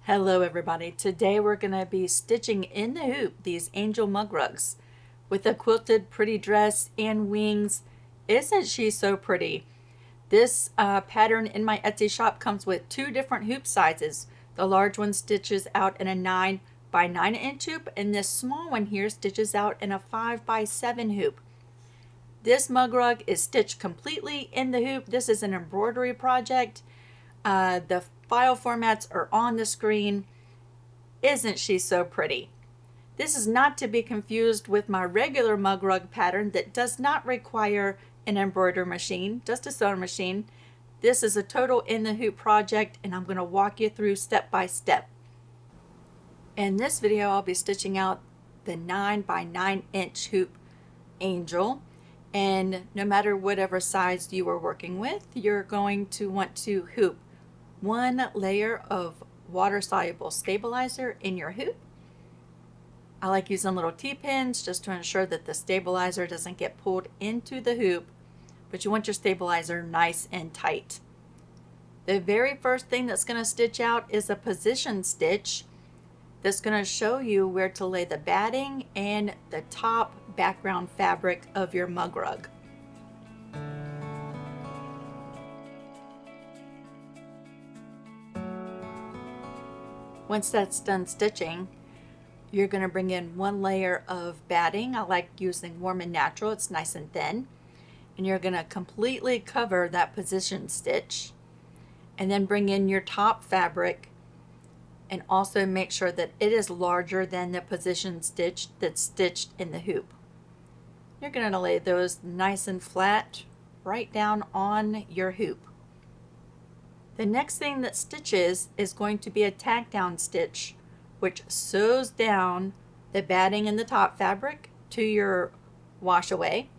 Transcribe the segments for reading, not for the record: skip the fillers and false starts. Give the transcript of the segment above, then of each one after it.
Hello everybody, today we're going to be stitching in the hoop these angel mugrugs with a quilted pretty dress and wings. Isn't she so pretty? This pattern in my Etsy shop comes with two different hoop sizes. The large one stitches out in a 9 by 9 inch hoop, and this small one here stitches out in a 5 by 7 hoop. This mugrug is stitched completely in the hoop. This is an embroidery project. The file formats are on the screen. Isn't she so pretty? This is not to be confused with my regular mugrug pattern that does not require an embroidery machine, just a sewing machine. This is a total in the hoop project, and I'm going to walk you through step by step. In this video, I'll be stitching out the 9 by 9 inch hoop angel. And no matter whatever size you are working with, you're going to want to hoop one layer of water-soluble stabilizer in your hoop. I like using little T-pins just to ensure that the stabilizer doesn't get pulled into the hoop, but you want your stabilizer nice and tight. The very first thing that's going to stitch out is a position stitch that's going to show you where to lay the batting and the top background fabric of your mugrug. Once that's done stitching, you're going to bring in one layer of batting. I like using Warm and Natural, it's nice and thin. And you're going to completely cover that position stitch, and then bring in your top fabric and also make sure that it is larger than the position stitch that's stitched in the hoop. You're going to lay those nice and flat right down on your hoop. The next thing that stitches is going to be a tack down stitch, which sews down the batting and the top fabric to your wash away.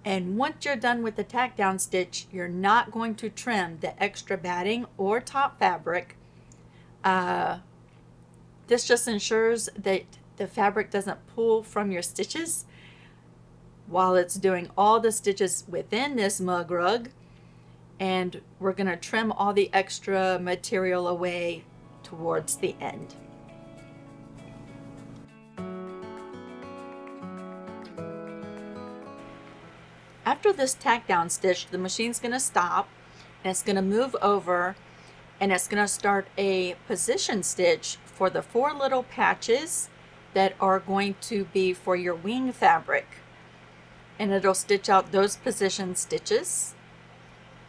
And once you're done with the tack down stitch, you're not going to trim the extra batting or top fabric. This just ensures that the fabric doesn't pull from your stitches while it's doing all the stitches within this mugrug. And we're going to trim all the extra material away towards the end. After this tack down stitch, the machine's going to stop and it's going to move over, and it's going to start a position stitch for the 4 little patches that are going to be for your wing fabric. And it'll stitch out those position stitches.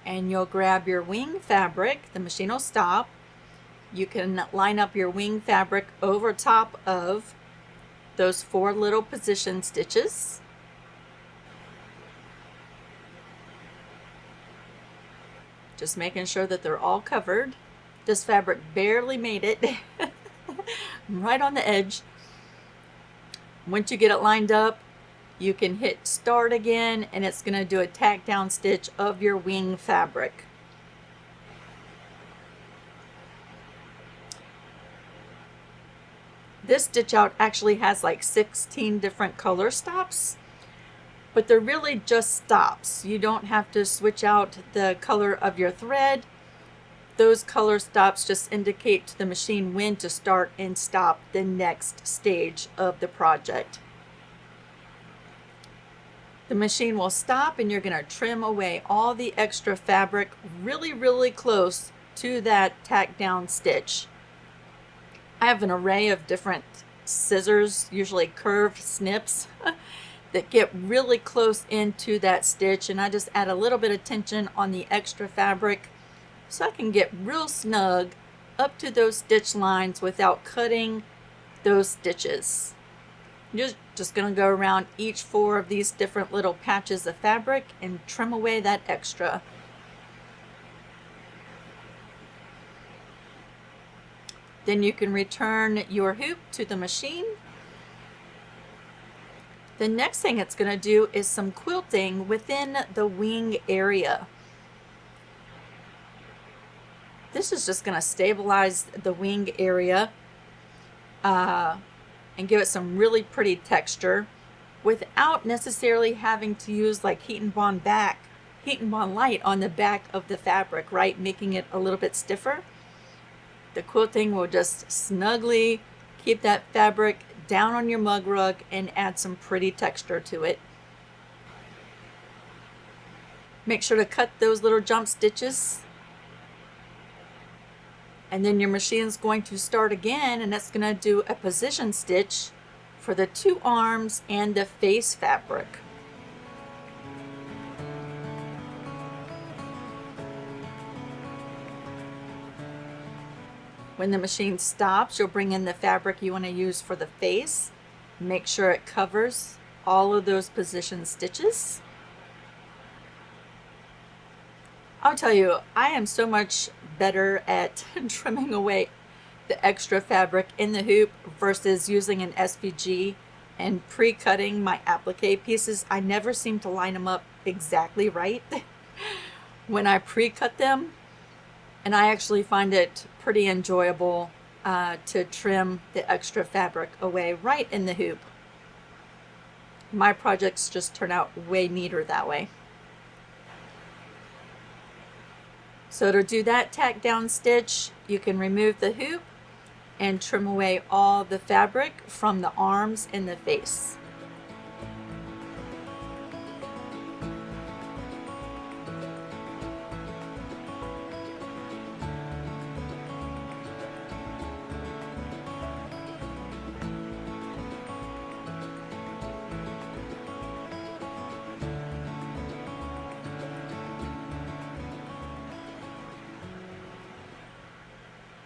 And you'll grab your wing fabric, the machine will stop. You can line up your wing fabric over top of those 4 little position stitches. Just making sure that they're all covered. This fabric barely made it. Right on the edge. Once you get it lined up, you can hit start again, and it's going to do a tack down stitch of your wing fabric. This stitch out actually has like 16 different color stops, but they're really just stops. You don't have to switch out the color of your thread. Those color stops just indicate to the machine when to start and stop the next stage of the project. The machine will stop, and you're going to trim away all the extra fabric really close to that tack down stitch. I have an array of different scissors, usually curved snips, that get really close into that stitch, and I just add a little bit of tension on the extra fabric so I can get real snug up to those stitch lines without cutting those stitches. You're just going to go around each 4 of these different little patches of fabric and trim away that extra. Then you can return your hoop to the machine. The next thing it's going to do is some quilting within the wing area. This is just going to stabilize the wing area and give it some really pretty texture without necessarily having to use like heat and bond light on the back of the fabric, right? Making it a little bit stiffer. The quilting will just snugly keep that fabric down on your mug rug and add some pretty texture to it. Make sure to cut those little jump stitches. And then your machine's going to start again, and it's going to do a position stitch for the 2 arms and the face fabric. When the machine stops, you'll bring in the fabric you want to use for the face. Make sure it covers all of those position stitches. I'll tell you, I am so much better at trimming away the extra fabric in the hoop versus using an SVG and pre-cutting my applique pieces. I never seem to line them up exactly right when I pre-cut them, and I actually find it pretty enjoyable to trim the extra fabric away right in the hoop. My projects just turn out way neater that way. So to do that tack down stitch, you can remove the hoop and trim away all the fabric from the arms and the face.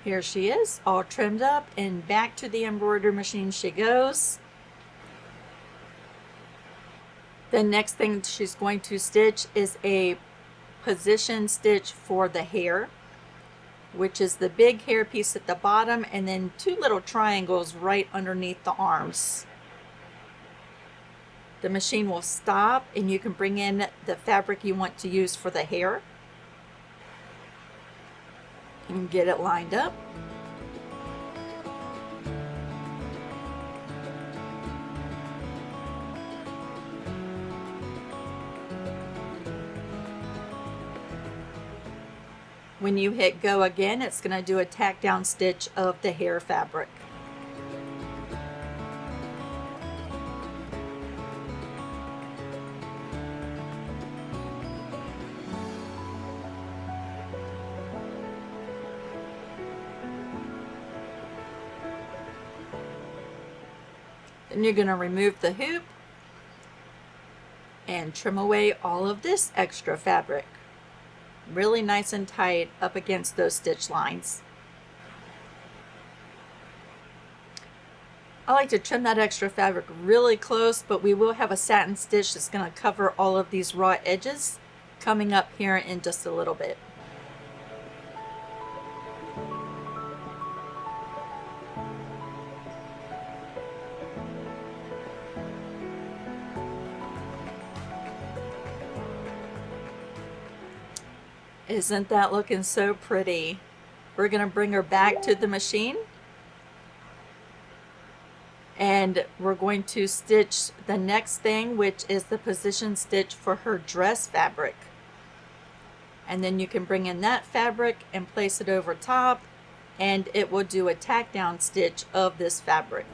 Here she is, all trimmed up, and back to the embroidery machine she goes. The next thing she's going to stitch is a position stitch for the hair, which is the big hair piece at the bottom and then 2 little triangles right underneath the arms. The machine will stop and you can bring in the fabric you want to use for the hair and get it lined up. When you hit go again, it's going to do a tack down stitch of the hair fabric. Then you're going to remove the hoop and trim away all of this extra fabric. Really nice and tight up against those stitch lines. I like to trim that extra fabric really close, but we will have a satin stitch that's going to cover all of these raw edges coming up here in just a little bit. Isn't that looking so pretty? We're going to bring her back to the machine and we're going to stitch the next thing, which is the position stitch for her dress fabric. And then you can bring in that fabric and place it over top and it will do a tack down stitch of this fabric.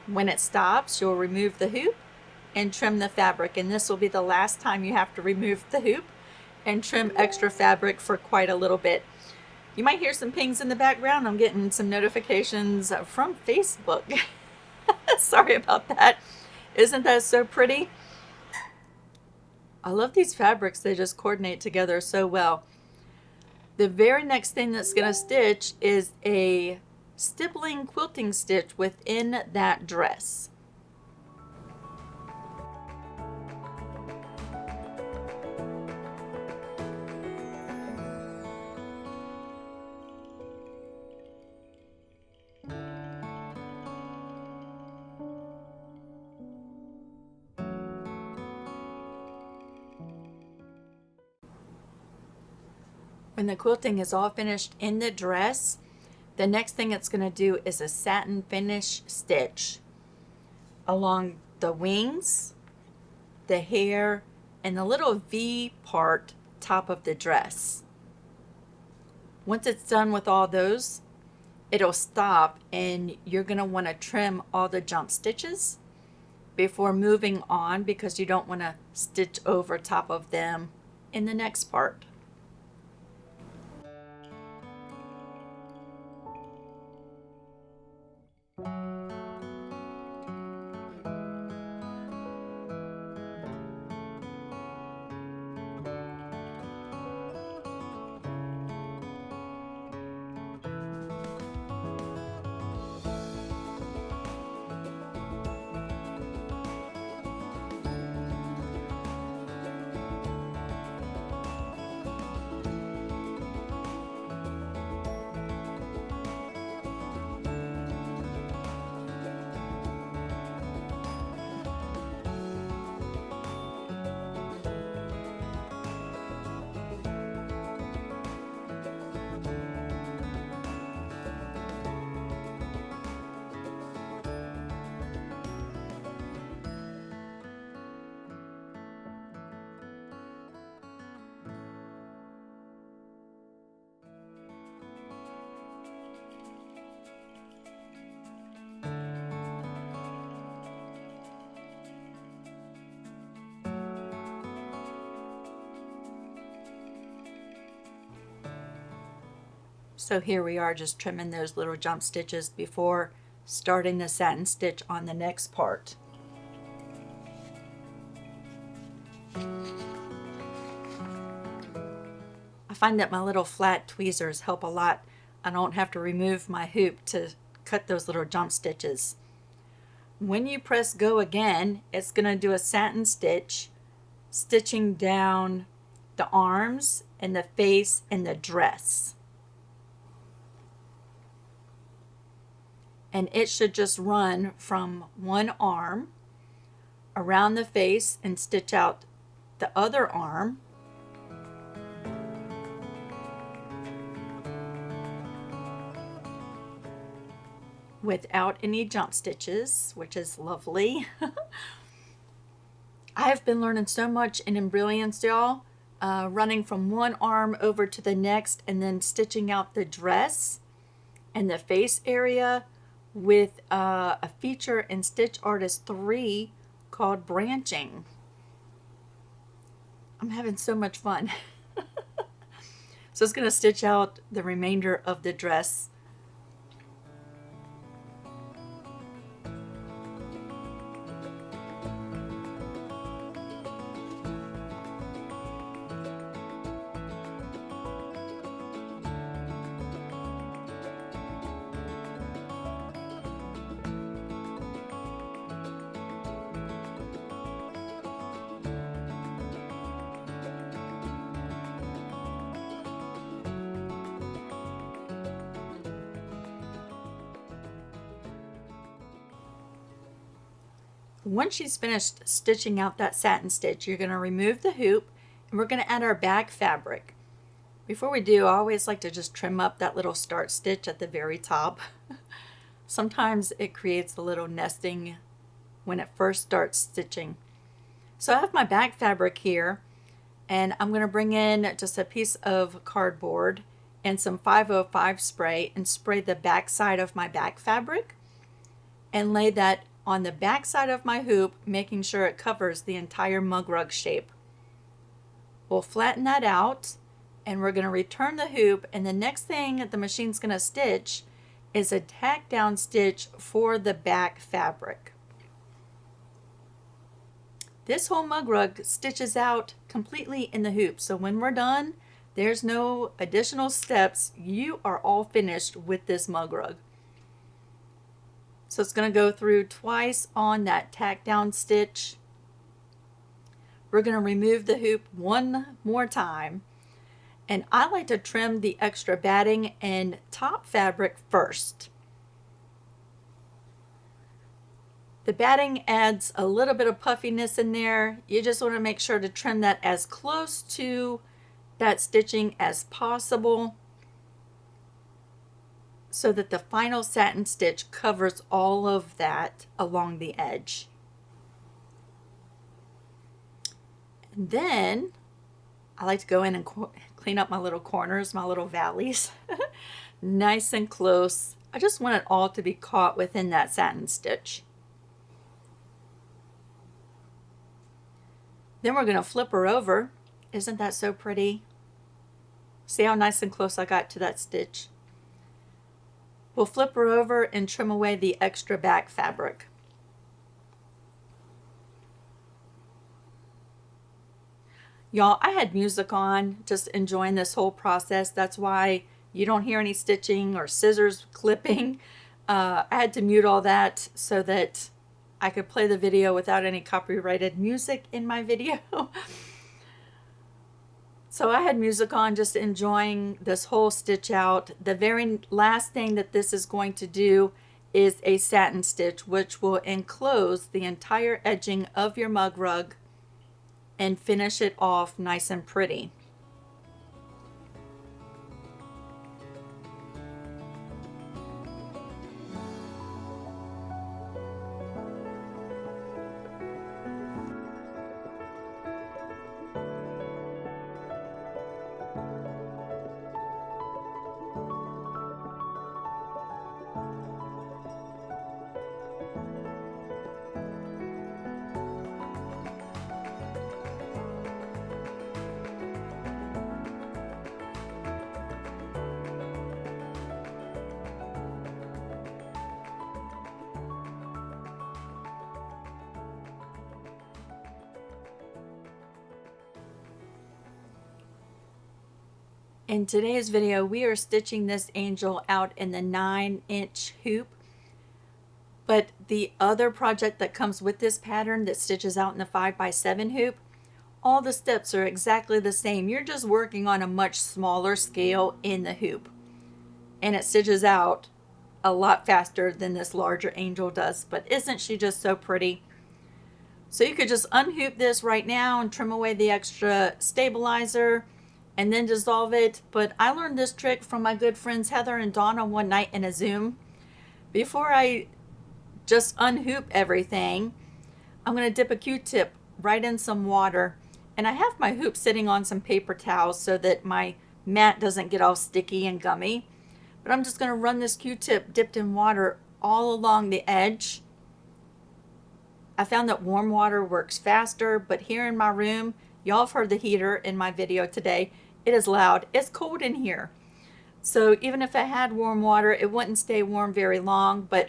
When it stops, you'll remove the hoop and trim the fabric, and this will be the last time you have to remove the hoop and trim extra fabric for quite a little bit. You might hear some pings in the background. I'm getting some notifications from Facebook. Sorry about that. Isn't that so pretty? I love these fabrics. They just coordinate together so well. The very next thing that's going to stitch is a stippling quilting stitch within that dress. When the quilting is all finished in the dress, the next thing it's going to do is a satin finish stitch along the wings, the hair, and the little V part top of the dress. Once it's done with all those, it'll stop and you're going to want to trim all the jump stitches before moving on, because you don't want to stitch over top of them in the next part. So here we are, just trimming those little jump stitches before starting the satin stitch on the next part. I find that my little flat tweezers help a lot. I don't have to remove my hoop to cut those little jump stitches. When you press go again, it's going to do a satin stitch, stitching down the arms and the face and the dress. And it should just run from one arm around the face and stitch out the other arm, without any jump stitches, which is lovely. I've been learning so much in embrilliance, y'all, running from one arm over to the next and then stitching out the dress and the face area with a feature in Stitch Artist 3 called branching. I'm having so much fun. So it's going to stitch out the remainder of the dress. Once she's finished stitching out that satin stitch, you're going to remove the hoop and we're going to add our back fabric. Before we do, I always like to just trim up that little start stitch at the very top. Sometimes it creates a little nesting when it first starts stitching. So I have my back fabric here, and I'm going to bring in just a piece of cardboard and some 505 spray and spray the back side of my back fabric and lay that on the back side of my hoop, making sure it covers the entire mug rug shape. We'll flatten that out and we're going to return the hoop, and the next thing the machine's going to stitch is a tack down stitch for the back fabric. This whole mug rug stitches out completely in the hoop, so when we're done, there's no additional steps. You are all finished with this mug rug. So it's going to go through twice on that tack down stitch. We're going to remove the hoop one more time. And I like to trim the extra batting and top fabric first. The batting adds a little bit of puffiness in there. You just want to make sure to trim that as close to that stitching as possible, so that the final satin stitch covers all of that along the edge. And then I like to go in and clean up my little corners, my little valleys. Nice and close. I just want it all to be caught within that satin stitch. Then we're going to flip her over. Isn't that so pretty? See how nice and close I got to that stitch? We'll flip her over and trim away the extra back fabric. Y'all, I had music on, just enjoying this whole process. That's why you don't hear any stitching or scissors clipping. I had to mute all that so that I could play the video without any copyrighted music in my video. So I had music on, just enjoying this whole stitch out. The very last thing that this is going to do is a satin stitch, which will enclose the entire edging of your mug rug and finish it off nice and pretty. In today's video, we are stitching this angel out in the 9-inch hoop. But the other project that comes with this pattern that stitches out in the 5x7 hoop, all the steps are exactly the same. You're just working on a much smaller scale in the hoop. And it stitches out a lot faster than this larger angel does. But isn't she just so pretty? So you could just unhoop this right now and trim away the extra stabilizer and then dissolve it. But I learned this trick from my good friends Heather and Donna one night in a Zoom. Before I just unhoop everything, I'm going to dip a Q-tip right in some water. And I have my hoop sitting on some paper towels so that my mat doesn't get all sticky and gummy. But I'm just going to run this Q-tip dipped in water all along the edge. I found that warm water works faster, but here in my room, y'all have heard the heater in my video today. It is loud. It's cold in here. So even if I had warm water, it wouldn't stay warm very long. But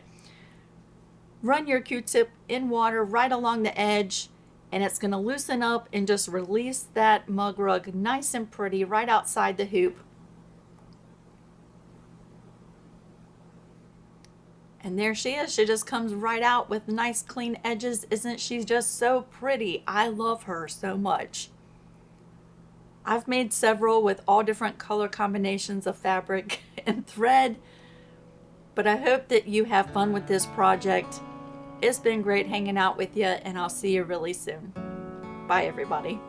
run your Q-tip in water right along the edge, and it's going to loosen up and just release that mug rug nice and pretty right outside the hoop. And there she is. She just comes right out with nice clean edges. Isn't she just so pretty? I love her so much. I've made several with all different color combinations of fabric and thread, but I hope that you have fun with this project. It's been great hanging out with you, and I'll see you really soon. Bye, everybody.